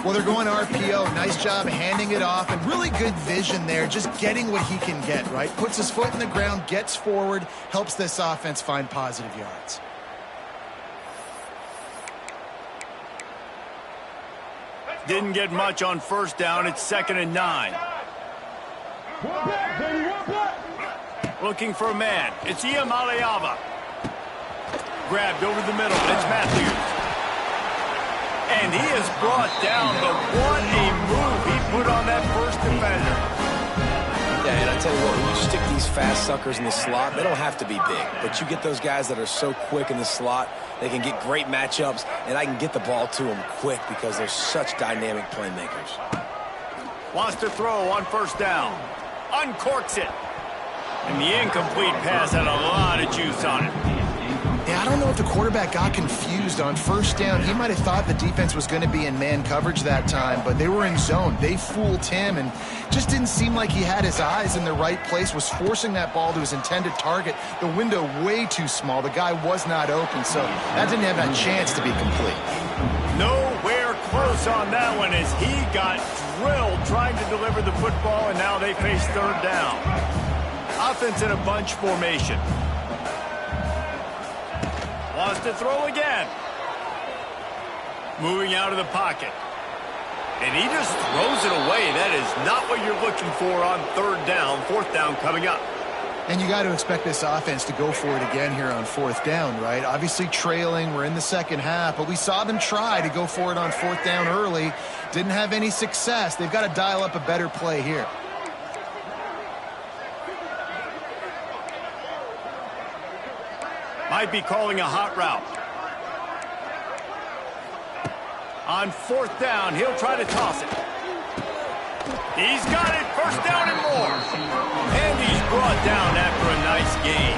Well, they're going RPO. Nice job handing it off, and really good vision there, just getting what he can get, right? Puts his foot in the ground, gets forward, helps this offense find positive yards. Didn't get much on first down. It's 2nd and 9. Looking for a man. It's Ucla. Grabbed over the middle. It's Matthews. And he is brought down, but what a move he put on that first defender. Yeah, and I tell you what, when you stick these fast suckers in the slot, they don't have to be big. But you get those guys that are so quick in the slot, they can get great matchups, and I can get the ball to them quick because they're such dynamic playmakers. Wants to throw on first down. Uncorks it. And the incomplete pass had a lot of juice on it. Yeah, I don't know if the quarterback got confused on first down. He might have thought the defense was going to be in man coverage that time, but they were in zone. They fooled him and just didn't seem like he had his eyes in the right place, was forcing that ball to his intended target. The window way too small. The guy was not open, so that didn't have a chance to be complete. Nowhere close on that one as he got drilled trying to deliver the football, and now they face third down. Offense in a bunch formation. Wants to throw again. Moving out of the pocket. And he just throws it away. That is not what you're looking for on third down. Fourth down coming up. And you got to expect this offense to go for it again here on fourth down, right? Obviously trailing. We're in the second half, but we saw them try to go for it on fourth down early. Didn't have any success. They've got to dial up a better play here. Might be calling a hot route. On fourth down, he'll try to toss it. He's got it, first down and more. And he's brought down after a nice gain.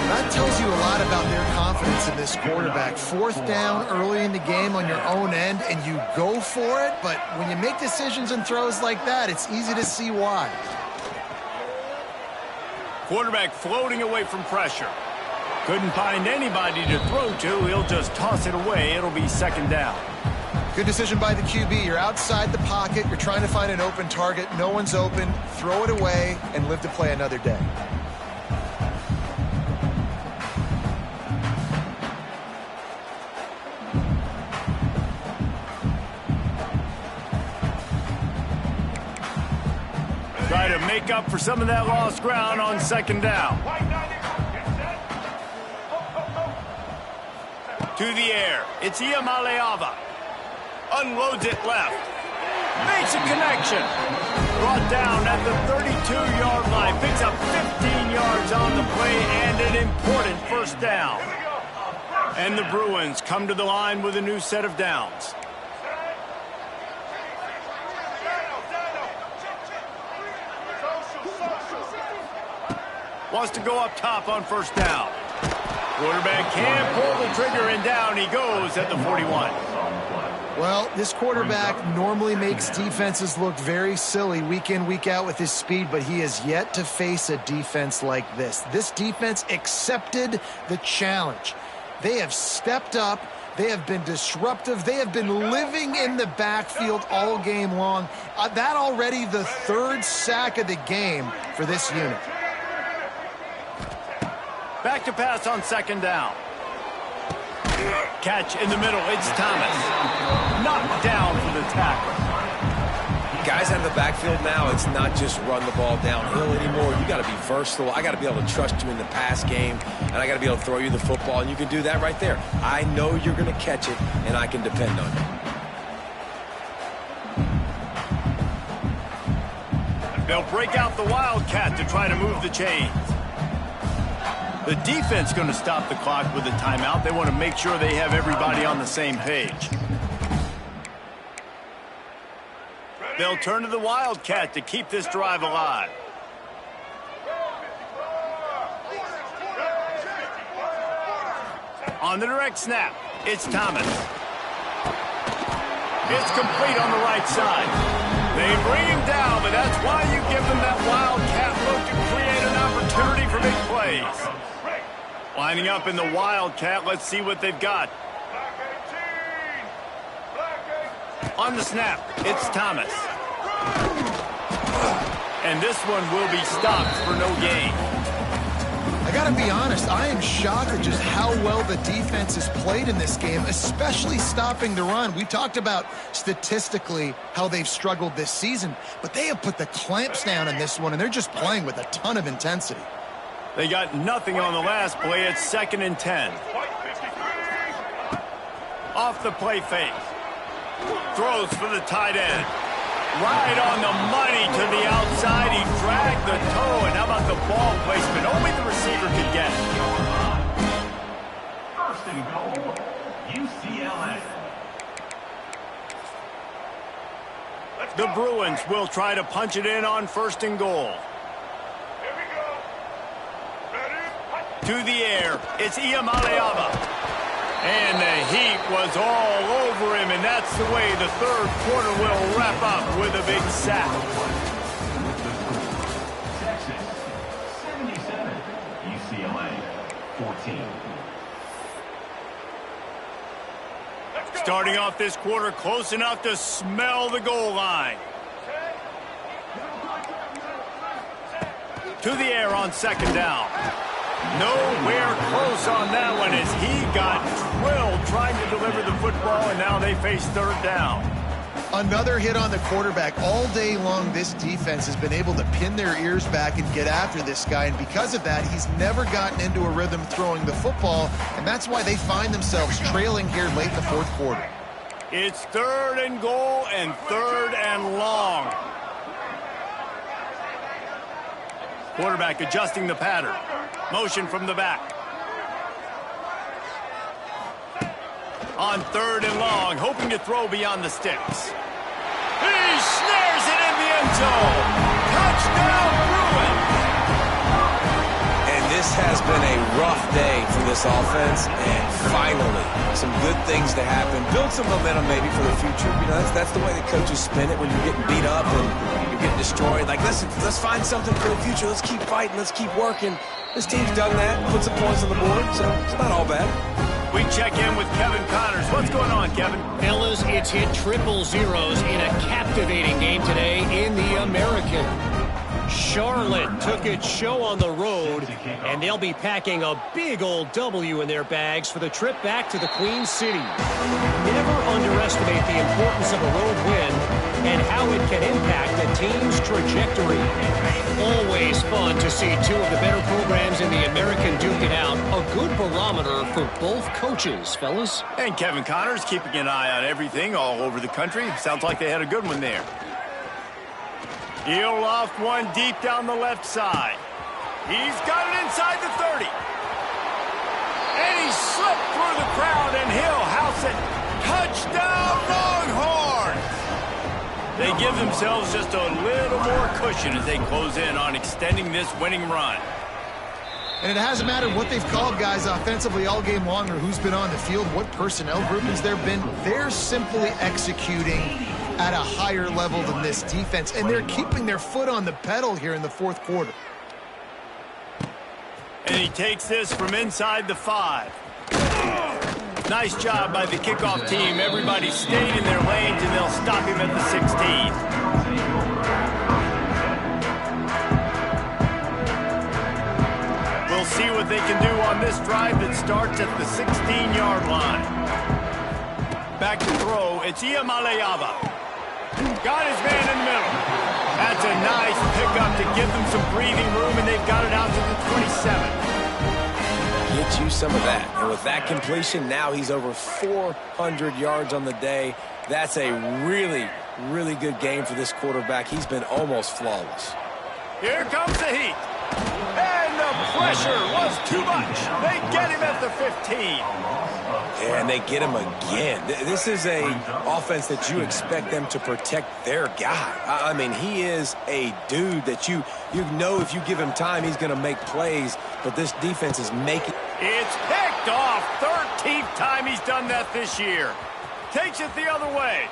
That tells you a lot about their confidence in this quarterback. Fourth down early in the game on your own end, and you go for it, but when you make decisions and throws like that, it's easy to see why. Quarterback floating away from pressure. Couldn't find anybody to throw to. He'll just toss it away. It'll be second down. Good decision by the QB. You're outside the pocket. You're trying to find an open target. No one's open. Throw it away and live to play another day. Try to make up for some of that lost ground on second down. To the air. It's Ucla. Unloads it left. Makes a connection. Brought down at the 32-yard line. Picks up 15 yards on the play and an important first down. And the Bruins come to the line with a new set of downs. Wants to go up top on first down. Quarterback can pull the trigger, and down he goes at the 41. Well, this quarterback normally makes defenses look very silly week in, week out with his speed, but he has yet to face a defense like this. This defense accepted the challenge. They have stepped up. They have been disruptive. They have been living in the backfield all game long. That already the third sack of the game for this unit. Back to pass on second down. Catch in the middle. It's Thomas. Knocked down for the tackle. Guys out of the backfield now, it's not just run the ball downhill anymore. You got to be versatile. I got to be able to trust you in the pass game, and I got to be able to throw you the football, and you can do that right there. I know you're going to catch it, and I can depend on you. They'll break out the Wildcat to try to move the chains. The defense going to stop the clock with a timeout. They want to make sure they have everybody on the same page. They'll turn to the Wildcat to keep this drive alive. On the direct snap, it's Thomas. It's complete on the right side. They bring him down, but that's why you give them that Wildcat look to create an opportunity for big plays. Lining up in the Wildcat, let's see what they've got. On the snap, it's Thomas. And this one will be stopped for no gain. I got to be honest, I am shocked at just how well the defense has played in this game, especially stopping the run. We talked about statistically how they've struggled this season, but they have put the clamps down in this one, and they're just playing with a ton of intensity. They got nothing on the last play. It's 2nd and 10. Off the play fake. Throws for the tight end. Right on the money to the outside. He dragged the toe. And how about the ball placement? Only the receiver could get it. First and goal, UCLA. The Bruins will try to punch it in on 1st and goal. To the air, it's Iamaleava. And the heat was all over him, and that's the way the third quarter will wrap up with a big sack. Texas, 77. UCLA, 14. Starting off this quarter close enough to smell the goal line. To the air on 2nd down. Nowhere close on that one as he got drilled trying to deliver the football, and now they face 3rd down. Another hit on the quarterback. All day long, this defense has been able to pin their ears back and get after this guy, and because of that, he's never gotten into a rhythm throwing the football, and that's why they find themselves trailing here late in the 4th quarter. It's 3rd and goal and 3rd and long. Quarterback adjusting the pattern. Motion from the back. On 3rd and long, hoping to throw beyond the sticks. He snares it in the end zone. Touchdown, Bruins! And this has been a rough day for this offense, and finally, some good things to happen. Build some momentum maybe for the future. You know, that's the way the coaches spin it when you're getting beat up and you're getting destroyed. Like, let's find something for the future. Let's keep fighting. Let's keep working. This team's done that, put some points on the board, so it's not all bad. We check in with Kevin Connors. What's going on, Kevin? Fellas, it's hit triple zeros in a captivating game today in the American. Charlotte took its show on the road, and they'll be packing a big old W in their bags for the trip back to the Queen City. Never underestimate the importance of a road win and how it can impact a team's trajectory. Always fun to see two of the better programs in the American duke it out. A good barometer for both coaches, fellas. And Kevin Connors keeping an eye on everything all over the country. Sounds like they had a good one there. He'll loft one deep down the left side. He's got it inside the 30. And he slipped through the crowd, and he'll house it. Touchdown, Longhorns! They give themselves just a little more cushion as they close in on extending this winning run. And it hasn't mattered what they've called guys offensively all game long or who's been on the field, what personnel groupings there been. They're simply executing at a higher level than this defense, and they're keeping their foot on the pedal here in the fourth quarter. And he takes this from inside the 5. Nice job by the kickoff team. Everybody stayed in their lanes, and they'll stop him at the 16. We'll see what they can do on this drive that starts at the 16-yard line. Back to throw. It's Iamaleava. Got his man in the middle. That's a nice pickup to give them some breathing room, and they've got it out to the 27. Get you some of that. And with that completion, now he's over 400 yards on the day. That's a really, really good game for this quarterback. He's been almost flawless. Here comes the heat. And the pressure was too much. They get him at the 15. And they get him again. This is a offense that you expect them to protect their guy. I mean, he is a dude that you know if you give him time, he's going to make plays. But this defense is making... It's picked off. 13th time he's done that this year. Takes it the other way.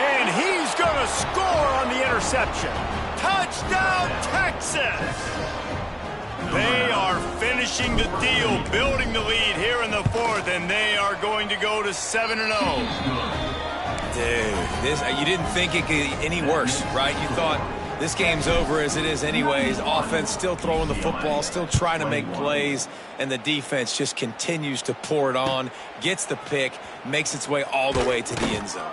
And he's going to score on the interception. Touchdown, Texas! They are finishing the deal, building the lead here in the fourth, and they are going to go to 7-0. Dude, you didn't think it could get any worse, right? You thought this game's over as it is anyways. Offense still throwing the football, still trying to make plays, and the defense just continues to pour it on, gets the pick, makes its way all the way to the end zone.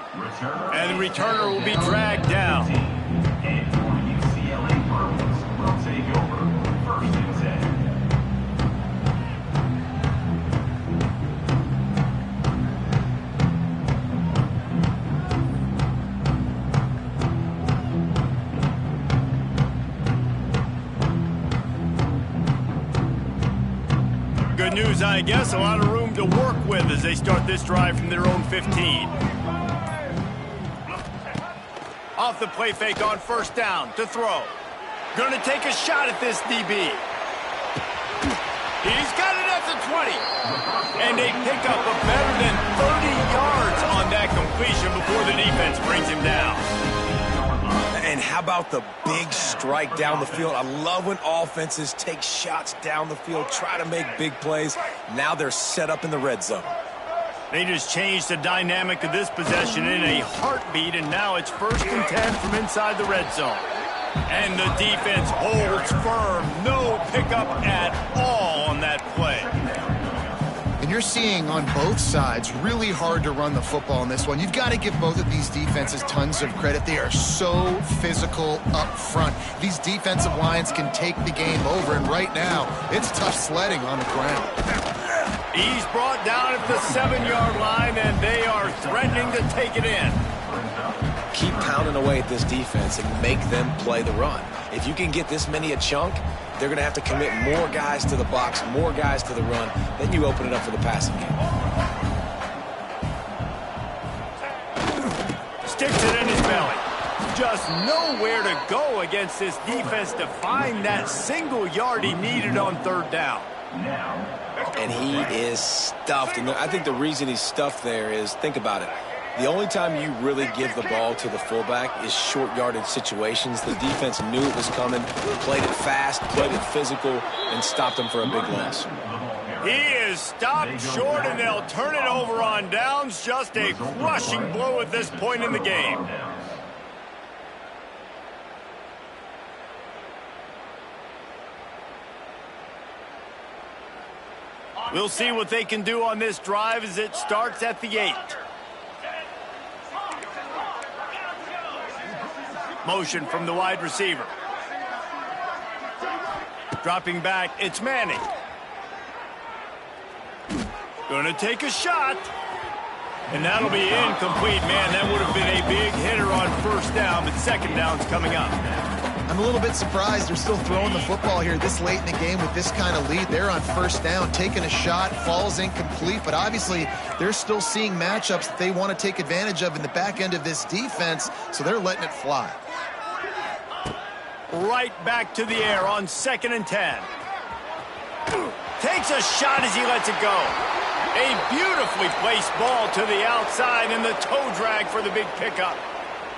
And the returner will be dragged down. And for UCLA Purples will take over 1st and 10. Good news, I guess. A lot of room to work with as they start this drive from their own 15. Off the play fake on 1st down to throw. Going to take a shot at this DB. He's got it at the 20. And they pick up a better than 30 yards on that completion before the defense brings him down. And how about the big strike down the field? I love when offenses take shots down the field, try to make big plays. Now they're set up in the red zone. They just changed the dynamic of this possession in a heartbeat, and now it's 1st and 10 from inside the red zone. And the defense holds firm. No pickup at all on that play. And you're seeing on both sides really hard to run the football in this one. You've got to give both of these defenses tons of credit. They are so physical up front. These defensive lines can take the game over, and right now it's tough sledding on the ground. He's brought down at the 7-yard line, and they are threatening to take it in. Keep pounding away at this defense and make them play the run. If you can get this many a chunk, they're going to have to commit more guys to the box, more guys to the run. Then you open it up for the passing game. Sticks it in his belly. Just nowhere to go against this defense to find that single yard he needed on 3rd down. And he is stuffed. And I think the reason he's stuffed there is, think about it. The only time you really give the ball to the fullback is short yardage situations. The defense knew it was coming, played it fast, played it physical, and stopped him for a big loss. He is stopped short, and they'll turn it over on downs. Just a crushing blow at this point in the game. We'll see what they can do on this drive as it starts at the 8. Motion from the wide receiver. Dropping back, it's Manning. Gonna take a shot. And that'll be incomplete. Man, that would have been a big hitter on 1st down, but 2nd down's coming up. I'm a little bit surprised they're still throwing the football here this late in the game with this kind of lead. They're on 1st down, taking a shot, falls incomplete, but obviously they're still seeing matchups that they want to take advantage of in the back end of this defense, so they're letting it fly. Right back to the air on 2nd and 10. Takes a shot as he lets it go. A beautifully placed ball to the outside and the toe drag for the big pickup.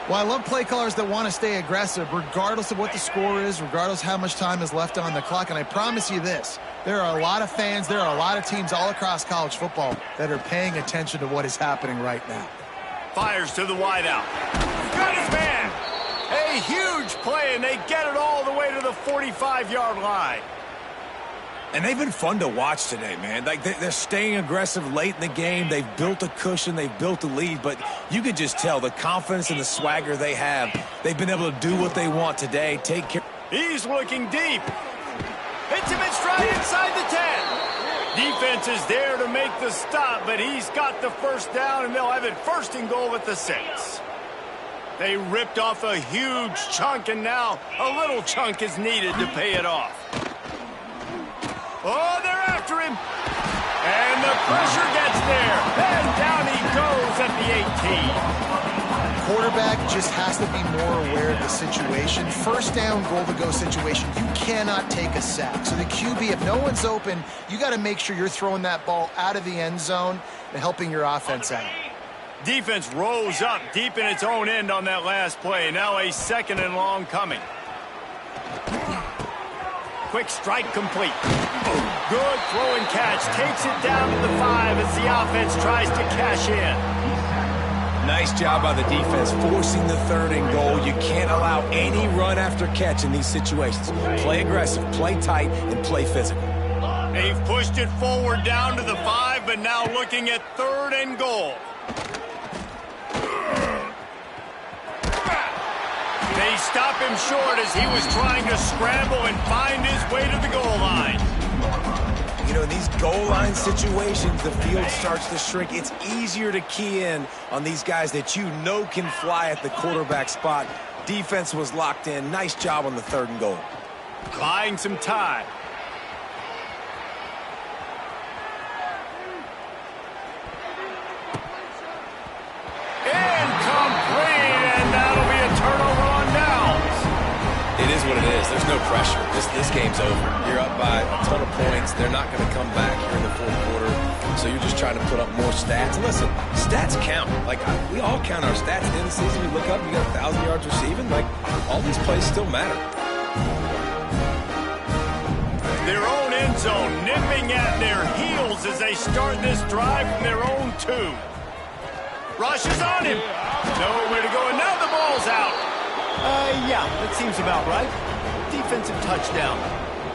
Well, I love play callers that want to stay aggressive regardless of what the score is, regardless how much time is left on the clock. And I promise you this, there are a lot of fans, there are a lot of teams all across college football that are paying attention to what is happening right now. Fires to the wideout. Got his man. A huge play, and they get it all the way to the 45-yard line. And they've been fun to watch today, man. Like they're staying aggressive late in the game. They've built a cushion. They've built a lead. But you can just tell the confidence and the swagger they have. They've been able to do what they want today. Take care. He's looking deep. Hits him in stride inside the 10. Defense is there to make the stop, but he's got the first down, and they'll have it first and goal at the 6. They ripped off a huge chunk, and now a little chunk is needed to pay it off. Oh, they're after him. And the pressure gets there. And down he goes at the 18. Quarterback just has to be more aware of the situation. First down, goal to go situation. You cannot take a sack. So the QB, if no one's open, you got to make sure you're throwing that ball out of the end zone and helping your offense out. Defense rose up deep in its own end on that last play. Now a 2nd and long coming. Quick strike complete. Good throw and catch. Takes it down to the 5 as the offense tries to cash in. Nice job by the defense forcing the 3rd and goal. You can't allow any run after catch in these situations. Play aggressive, play tight, and play physical. They've pushed it forward down to the 5, but now looking at 3rd and goal. They stop him short as he was trying to scramble and find his way to the goal line. You know, in these goal line situations, the field starts to shrink. It's easier to key in on these guys that you know can fly at the quarterback spot. Defense was locked in. Nice job on the 3rd and goal. Buying some time. Incomplete, and that'll be a turnover on downs. It is what it is. There's no pressure. This game's over. You're up by a ton of points. They're not going to come back here in the 4th quarter. So you're just trying to put up more stats. And listen, stats count. Like, we all count our stats. At the end of the season, we look up, you got 1,000 yards receiving. Like, all these plays still matter. Their own end zone nipping at their heels as they start this drive from their own 2. Rushes on him. Nowhere to go, and now the ball's out. Yeah, that seems about right. Defensive touchdown.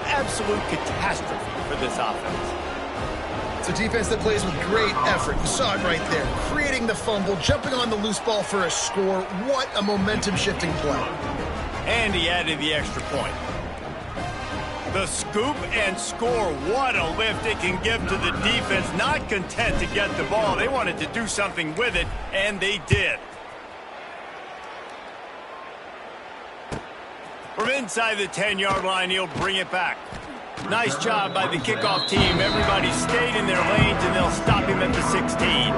Absolute catastrophe for this offense. It's a defense that plays with great effort. You saw it right there. Creating the fumble, jumping on the loose ball for a score. What a momentum-shifting play. And he added the extra point. The scoop and score. What a lift it can give to the defense. Not content to get the ball. They wanted to do something with it, and they did. From inside the 10-yard line, he'll bring it back. Nice job by the kickoff team. Everybody stayed in their lanes, and they'll stop him at the 16.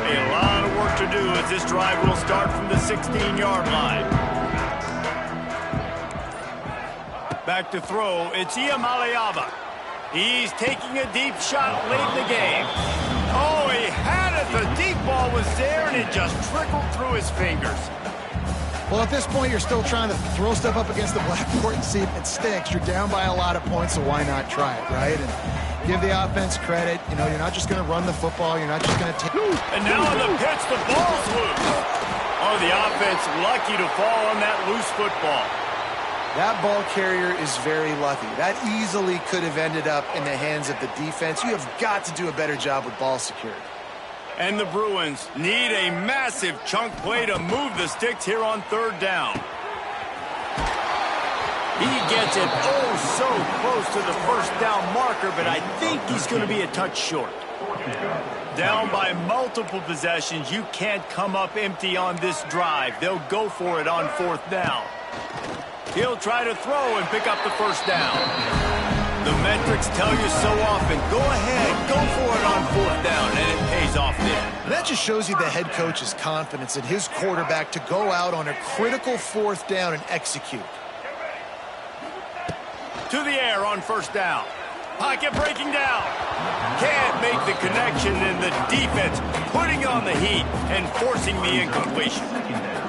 A lot of work to do as this drive will start from the 16-yard line. Back to throw, it's Iamaleava. He's taking a deep shot late in the game. Oh, he had it. The deep ball was there, and it just trickled through his fingers. Well, at this point, you're still trying to throw stuff up against the blackboard and see if it sticks. You're down by a lot of points, so why not try it, right? And give the offense credit. You know, you're not just going to run the football. You're not just going to take... And now on the pitch, the ball's loose. Oh, the offense lucky to fall on that loose football. That ball carrier is very lucky. That easily could have ended up in the hands of the defense. You have got to do a better job with ball security. And the Bruins need a massive chunk play to move the sticks here on 3rd down. He gets it so close to the first down marker, but I think he's going to be a touch short. Down by multiple possessions, you can't come up empty on this drive. They'll go for it on 4th down. He'll try to throw and pick up the first down. The metrics tell you so often, go ahead, go for it on fourth down, and it pays off there. That just shows you the head coach's confidence in his quarterback to go out on a critical fourth down and execute. To the air on first down. Pocket breaking down. Can't make the connection, and the defense putting on the heat and forcing the incompletion.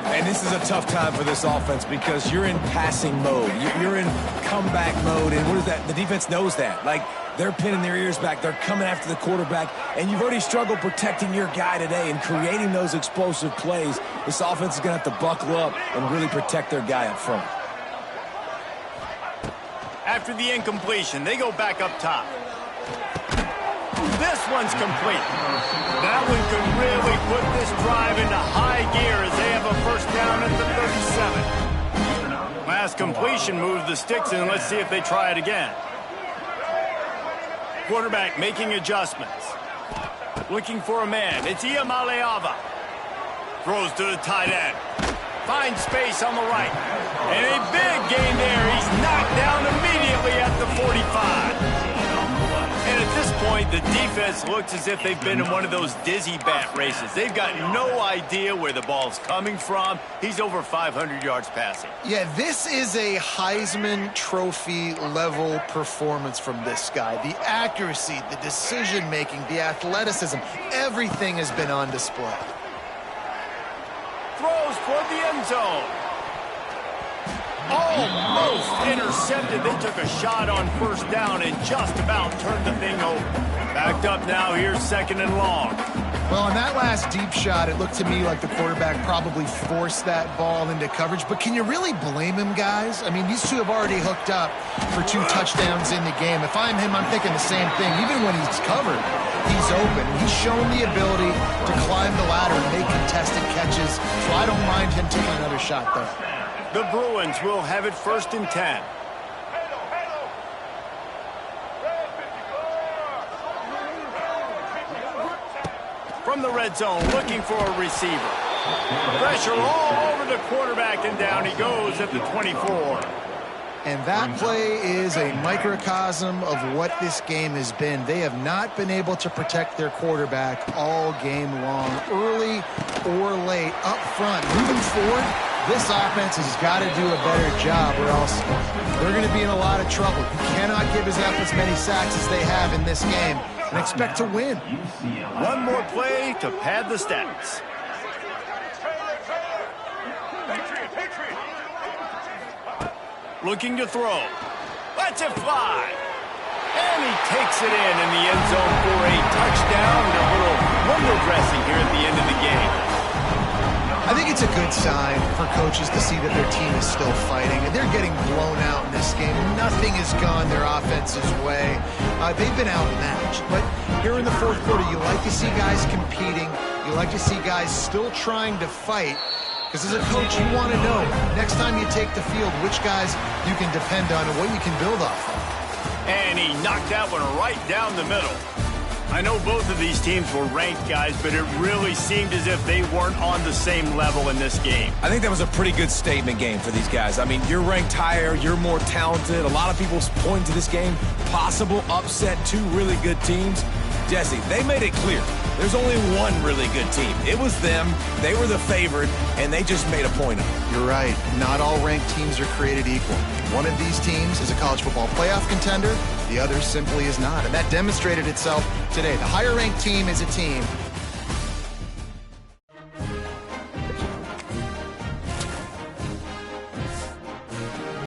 And this is a tough time for this offense because you're in passing mode. You're in comeback mode, and what is that? The defense knows that. Like, they're pinning their ears back. They're coming after the quarterback, and you've already struggled protecting your guy today and creating those explosive plays. This offense is going to have to buckle up and really protect their guy up front. After the incompletion, they go back up top. This one's complete. That one could really put this drive into high gear as they have a first down at the 37. Last completion moves the sticks in. Let's see if they try it again. Quarterback making adjustments. Looking for a man. It's Iamaleava. Throws to the tight end. Finds space on the right. And a big gain there. He's knocked down immediately at the 45. And at this point, the defense looks as if they've been in one of those dizzy bat races. They've got no idea where the ball's coming from. He's over 500 yards passing. Yeah, this is a Heisman Trophy level performance from this guy. The accuracy, the decision-making, the athleticism, everything has been on display. Throws toward the end zone. Almost intercepted. They took a shot on first down and just about turned the thing over. Backed up now. Here's second and long. Well, on that last deep shot, it looked to me like the quarterback probably forced that ball into coverage. But can you really blame him, guys? I mean, these two have already hooked up for 2 touchdowns in the game. If I'm him, I'm thinking the same thing. Even when he's covered, he's open. He's shown the ability to climb the ladder and make contested catches. So I don't mind him taking another shot there. The Bruins will have it first and 10. From the red zone, looking for a receiver. Pressure all over the quarterback, and down he goes at the 24. And that play is a microcosm of what this game has been. They have not been able to protect their quarterback all game long, early or late, up front. Moving forward, this offense has got to do a better job, or else they're going to be in a lot of trouble. You cannot give us up as many sacks as they have in this game and expect to win. One more play to pad the stats. Looking to throw. Lets it fly. And he takes it in the end zone for a touchdown and a little window dressing here at the end of the game. I think it's a good sign for coaches to see that their team is still fighting. And they're getting blown out in this game. Nothing has gone their offense's way. They've been outmatched. But here in the fourth quarter, you like to see guys competing. You like to see guys still trying to fight. Because as a coach, you want to know, next time you take the field, which guys you can depend on and what you can build off of. And he knocked that one right down the middle. I know both of these teams were ranked, guys, but it really seemed as if they weren't on the same level in this game. I think that was a pretty good statement game for these guys. I mean, you're ranked higher, you're more talented. A lot of people point to this game, possible upset, 2 really good teams. Jesse, they made it clear. There's only one really good team. It was them. They were the favorite, and they just made a point of it. You're right. Not all ranked teams are created equal. One of these teams is a college football playoff contender. The other simply is not. And that demonstrated itself today. The higher ranked team is a team